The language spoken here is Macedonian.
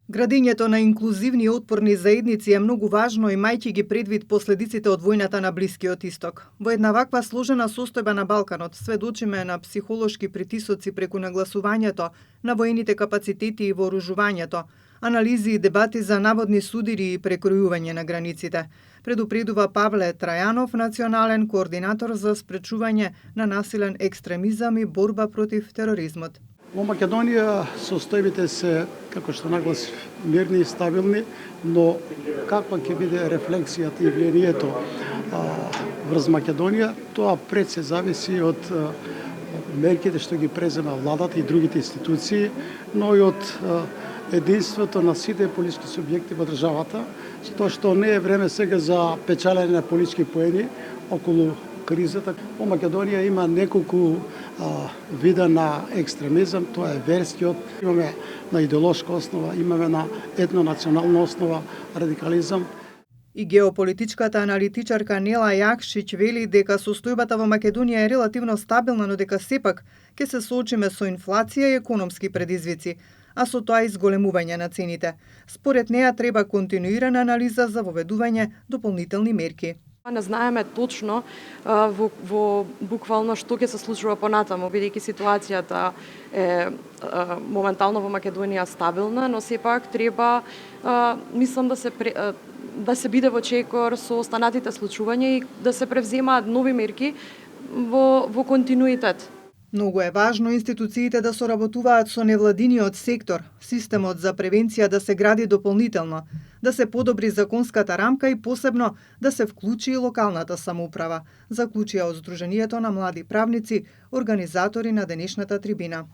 Градењето на инклузивни и отпорни заедници е многу важно, имајќи ги предвид последиците од војната на Блискиот Исток. Во една ваква сложена состојба на Балканот сведочиме на психолошки притисоци преку нагласувањето на воените капацитети и вооружувањето, анализи и дебати за наводни судири и прекројување на границите, предупредува Павле Трајанов, национален координатор за спречување на насилен екстремизам и борба против тероризмот. Во Македонија состојбите се, како што нагласи, мирни и стабилни, но каква ќе биде рефлексијата и влијанието врз Македонија, тоа пред се зависи од мерките што ги презема владата и другите институции, но и од единството на сите политички субјекти во државата, тоа што не е време сега за печалене на политички поени околу кризата. Во Македонија има неколку вида на екстремизам, тоа е верскиот, имаме на идеолошка основа, имаме на етнонационална основа радикализам. И геополитичката аналитичарка Нела Јакшиќ вели дека состојбата во Македонија е релативно стабилна, но дека сепак ќе се соочиме со инфлација и економски предизвици, а со тоа и зголемување на цените. Според неа треба континуирана анализа за воведување дополнителни мерки. Не знаеме точно во буквално што ќе се случува понатаму, бидејќи ситуацијата е моментално во Македонија стабилна, но сепак треба мислам да се биде во чекор со останатите случувања и да се превземаат нови мерки во континуитет. Многу е важно институциите да соработуваат со невладиниот сектор, системот за превенција да се гради дополнително, да се подобри законската рамка и посебно да се вклучи и локалната самоуправа, заклучија од Сдруженијето на млади правници, организатори на денешната трибина.